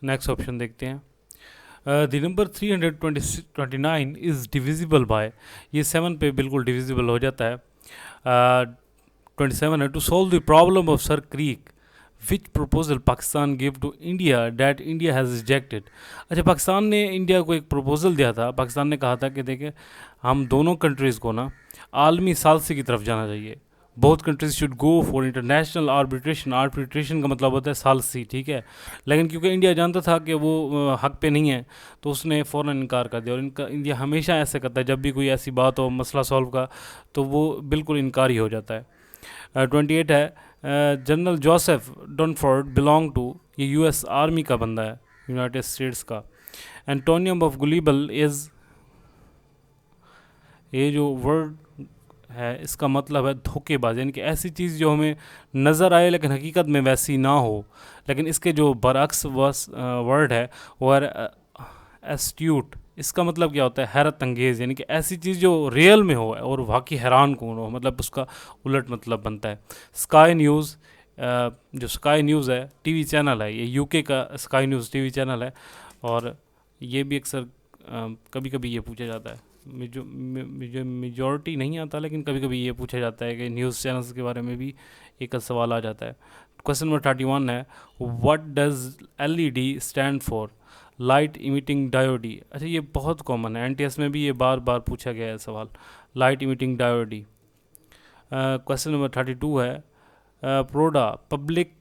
Next option देखते हैं। The number 329 is divisible by, ये 7 पे बिल्कुल डिविजिबल हो जाता है। 27 है, to solve the problem of Sir Creek which proposal Pakistan give to India that India has rejected. अच्छा, पाकिस्तान ने इंडिया को एक प्रपोजल दिया था। पाकिस्तान ने कहा था कि देखिए, हम दोनों कंट्रीज़ को ना आलमी सालसी की तरफ जाना चाहिए। Both countries should go for international arbitration. Arbitration का मतलब होता है सालसी, ठीक है। लेकिन क्योंकि इंडिया जानता था कि वो हक पे नहीं है, तो उसने फ़ौरन इनकार कर दिया। और इनका इंडिया हमेशा ऐसे करता है, जब भी कोई ऐसी बात हो मसला सॉल्व का, तो वो बिल्कुल इनकार ही हो जाता है। 28 है, जनरल जोसेफ डॉनफोर्ड बिलोंग टू, ये यूएस आर्मी का बंदा है, यूनाइटेड स्टेट्स का। एंटोनियम ऑफ गुलिबल इज़, ये जो वर्ड है इसका मतलब है धोखेबाज, यानी कि ऐसी चीज़ जो हमें नज़र आए लेकिन हकीकत में वैसी ना हो। लेकिन इसके जो बरअक्स वर्ड है वो है एस्ट्यूट। इसका मतलब क्या होता है? हैरत अंगेज़, यानी कि ऐसी चीज़ जो रियल में हो और वाकई हैरान कौन हो, मतलब उसका उलट मतलब बनता है। स्काई न्यूज़, जो स्काई न्यूज़ है टीवी चैनल है, ये यूके का स्काई न्यूज़ टीवी चैनल है। और ये भी अक्सर कभी कभी ये पूछा जाता है, मुझे मेजॉरिटी नहीं आता, लेकिन कभी कभी ये पूछा जाता है कि न्यूज़ चैनल्स के बारे में भी एक सवाल आ जाता है। क्वेश्चन नंबर 31 है, what does LED stand for? Light emitting diode. अच्छा, ये बहुत कॉमन है, एनटीएस में भी ये बार बार पूछा गया है सवाल, light emitting diode. Question number 32 है, PRODA public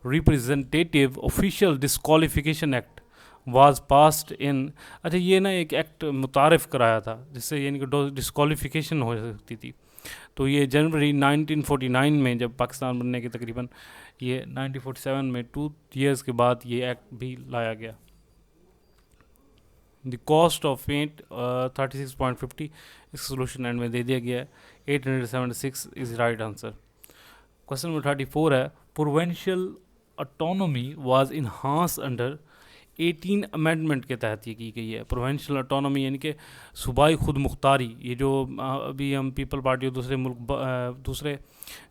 representative official disqualification act was passed in. अच्छा, ये ना एक एक्ट मुतारफ़ कराया था जिससे यानी कि डिस्क्वालिफिकेशन हो सकती थी। तो ये जनवरी 1949 में, जब पाकिस्तान बनने के तकरीबन ये 1947 में 2 ईयर्स के बाद ये एक्ट भी लाया गया। द कॉस्ट ऑफ पेंट 36.50, इसका सोल्यूशन एंड में दे दिया गया है। 876 is right answer. Question number 34 है, provincial autonomy was enhance under 18 amendment के तहत ये की गई है। प्रोवेंशियल ऑटोनॉमी यानी कि सूबाई खुद मुख्तारी, ये जो अभी हम पीपल पार्टी और दूसरे मुल्क दूसरे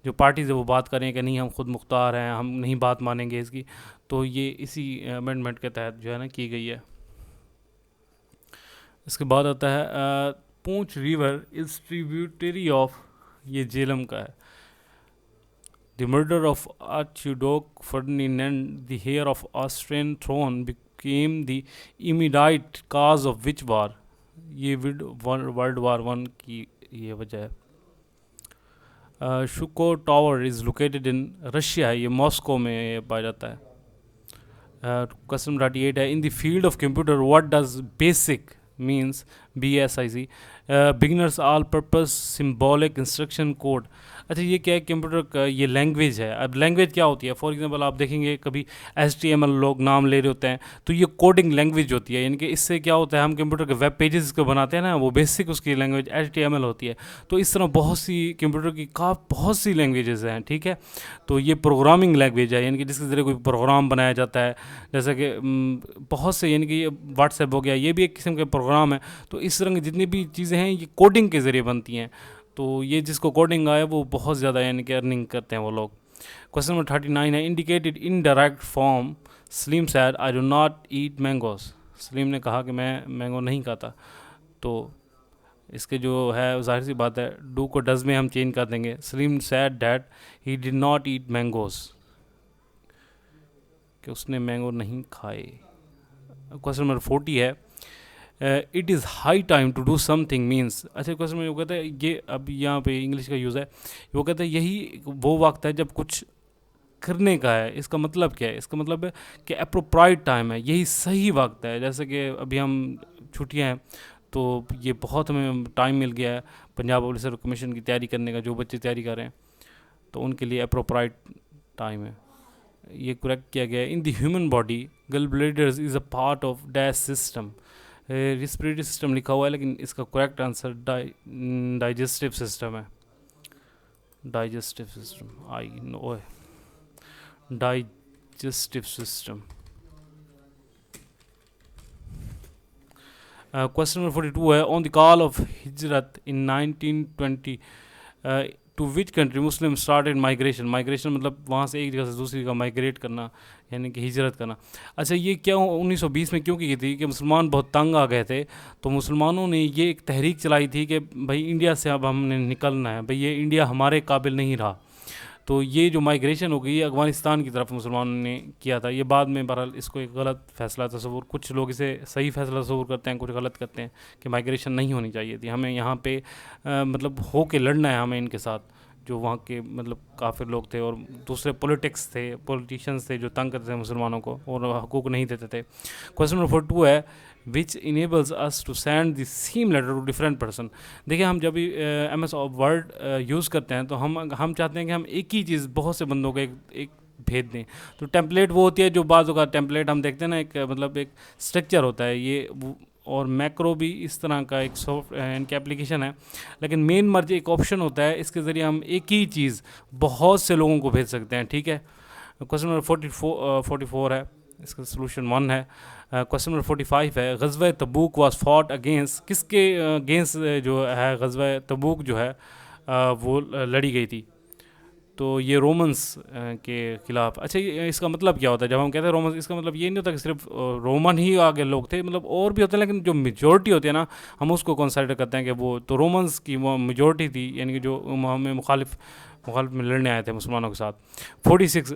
जो पार्टीज़ है वो बात करें कि नहीं हम खुद मुख्तार हैं, हम नहीं बात मानेंगे इसकी, तो ये इसी अमेंडमेंट के तहत जो है ना की गई है। इसके बाद आता है पूंछ रिवर इज ट्रिब्यूटरी ऑफ, ये जेलम का है। The murder of archduke Ferdinand the heir of Austrian throne became the immediate cause of which war? ये वर्ल्ड वार 1 की ये वजह है। Shukhov tower is located in Russia है, ये मॉस्को में पाया जाता है। क्वेश्चन 38 है, in the field of computer what does basic means? BSIC, beginners all purpose symbolic instruction code. अच्छा, ये क्या है? कंप्यूटर का ये लैंग्वेज है। अब लैंग्वेज क्या होती है? फॉर एग्जांपल आप देखेंगे कभी HTML लोग नाम ले रहे होते हैं, तो ये कोडिंग लैंग्वेज होती है, यानी कि इससे क्या होता है, हम कंप्यूटर के वेब पेजेस को बनाते हैं ना, वो बेसिक उसकी लैंग्वेज HTML होती है। तो इस तरह बहुत सी कंप्यूटर की बहुत सी लैंग्वेजेस हैं, ठीक है। तो ये प्रोग्रामिंग लैंग्वेज है, यानी कि जिसके ज़रिए कोई प्रोग्राम बनाया जाता है, जैसे कि बहुत से, यानी कि ये व्हाट्सएप हो गया, ये भी एक किस्म का प्रोग्राम है। तो इस तरह की जितनी भी चीज़ें हैं ये कोडिंग के ज़रिए बनती हैं। तो ये जिसको कोडिंग आया वो बहुत ज़्यादा यानी कि अर्निंग करते हैं वो लोग। क्वेश्चन नंबर 39 है, indicated in direct form Salim sad I do not eat mangoes. Salim ने कहा कि मैं मैंगो नहीं खाता। तो इसके जो है जाहिर सी बात है, डू को डज में हम चेंज कर देंगे। Salim said that he did not eat mangoes, कि उसने मैंगो नहीं खाए। क्वेश्चन नंबर 40 है, it is high time to do something means. अच्छा, क्वेश्चन में वो कहता है, ये अब यहाँ पे इंग्लिश का यूज़ है, वो कहता है यही वो वक्त है जब कुछ करने का है। इसका मतलब क्या है? इसका मतलब है कि अप्रोप्राइट टाइम है, यही सही वक्त है। जैसे कि अभी हम छुट्टियाँ हैं, तो ये बहुत हमें टाइम मिल गया है पंजाब पब्लिक सर्विस कमीशन की तैयारी करने का, जो बच्चे तैयारी कर रहे हैं, तो उनके लिए अप्रोप्राइट टाइम है। ये करेक्ट किया गया है। In the human body gall bladders is a part of dash system. Respiratory system लिखा हुआ है, लेकिन इसका करेक्ट आंसर डाइजेस्टिव सिस्टम है। डाइजेस्टिव सिस्टम, आई नो है, डाइजेस्टिव सिस्टम। क्वेश्चन नंबर 42 है, ऑन द कॉल ऑफ हिजरत in 1920 to which country Muslim started migration, migration मतलब वहाँ से एक जगह से दूसरी जगह माइग्रेट करना, यानी कि हिजरत करना। अच्छा, ये क्या 1920 में क्यों की थी कि मुसलमान बहुत तंग आ गए थे, तो मुसलमानों ने ये एक तहरीक चलाई थी कि भाई इंडिया से अब हमने निकलना है, भाई ये इंडिया हमारे काबिल नहीं रहा। तो ये जो माइग्रेशन हो गई ये अफ़गानिस्तान की तरफ मुसलमानों ने किया था। ये बाद में बहरहाल इसको एक गलत फैसला तस्वुर, कुछ लोग इसे सही फैसला तस्वुर करते हैं, कुछ गलत करते हैं कि माइग्रेशन नहीं होनी चाहिए थी, हमें यहाँ पे मतलब हो के लड़ना है हमें इनके साथ, जो वहाँ के मतलब काफ़िर लोग थे और दूसरे पॉलिटिशियंस थे जो तंग करते थे मुसलमानों को और हकूक़ नहीं देते थे। क्वेश्चन नंबर 2 है which enables us to send the same letter to different person. देखिए, हम जब भी MS वर्ड यूज़ करते हैं तो हम चाहते हैं कि हम एक ही चीज़ बहुत से बंदों को एक भेज दें। तो टेम्पलेट वो होती है जो बाज़ का टेम्पलेट हम देखते हैं ना, एक मतलब एक स्ट्रक्चर होता है ये और मैक्रो भी इस तरह का एक इनकी एप्लीकेशन है। लेकिन मेन मर्ज एक ऑप्शन होता है, इसके ज़रिए हम एक ही चीज़ बहुत से लोगों को भेज सकते हैं। ठीक है, क्वेश्चन नंबर 44 है, इसका सोल्यूशन 1 है। क्वेश्चन नंबर 45 है ग़ज़वा तबूक वाज फॉट अगेंस्ट, किसके अगेंस्ट जो है ग़ज़वा तबूक जो है वो लड़ी गई थी, तो ये रोमन्स के ख़िलाफ़। अच्छा, इसका मतलब क्या होता है जब हम कहते हैं रोमन्स, इसका मतलब ये नहीं होता कि सिर्फ रोमन ही आगे लोग थे, मतलब और भी होते हैं, लेकिन जो मेजॉरिटी होती है ना हम उसको कंसिडर करते हैं कि वो तो रोमन्स की वो मेजॉरिटी थी, यानी कि जो हमें मुखालिफ में लड़ने आए थे मुसलमानों के साथ। 46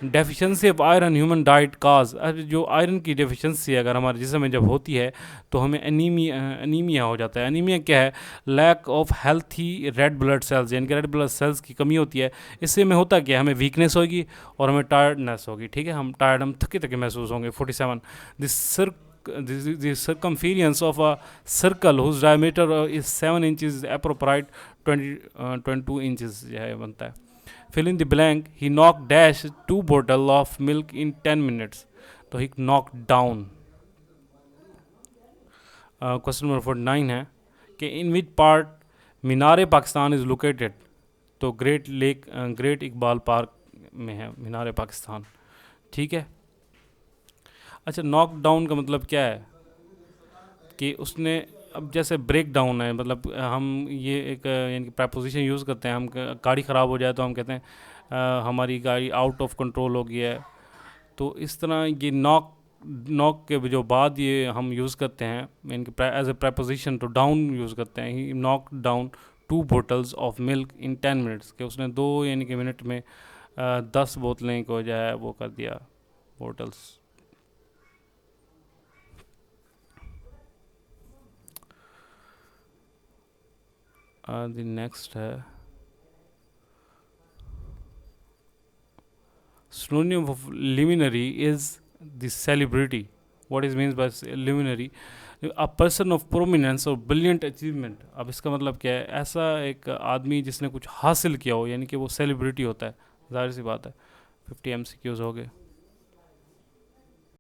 deficiency of iron human diet cause, जो आयरन की डेफिशिएंसी है अगर हमारे जिस्म में जब होती है तो हमें एनीमिया हो जाता है। एनीमिया क्या है? Lack of healthy red blood cells, यानी कि रेड ब्लड सेल्स की कमी होती है। इससे हमें होता क्या है, हमें वीकनेस होगी और हमें टायर्डनेस होगी। ठीक है, हम टायर्ड, हम थके थके महसूस होंगे। 47 the circumference of a circle whose diameter is 7 inches appropriate 22 inches जो है बनता है। fill in the blank, he knocked dash 2 bottle of milk in 10 minutes, तो he knocked down। Question number 49 है कि in which part Minar Pakistan is located, तो great Iqbal park में है मीनार पाकिस्तान। ठीक है। अच्छा, नॉक डाउन का मतलब क्या है कि उसने, अब जैसे ब्रेक डाउन है, मतलब हम ये एक यानी कि प्रपोजिशन यूज़ करते हैं, हम गाड़ी ख़राब हो जाए तो हम कहते हैं हमारी गाड़ी आउट ऑफ कंट्रोल हो गई है। तो इस तरह ये नॉक के जो बाद ये हम यूज़ करते हैं यानी कि एज ए प्रपोजिशन, तो डाउन यूज़ करते हैं। He knock down 2 bottles of milk in 10 minutes, कि उसने 2 यानी कि मिनट में 10 बोतलें को जो है वो कर दिया, बोटल्स। द नेक्स्ट है synonym of luminary is the celebrity. What is means by luminary? A person of prominence or brilliant achievement। अब इसका मतलब क्या है? ऐसा एक आदमी जिसने कुछ हासिल किया हो, यानी कि वो सेलिब्रिटी होता है, जाहिर सी बात है। 50 MCQs हो गए।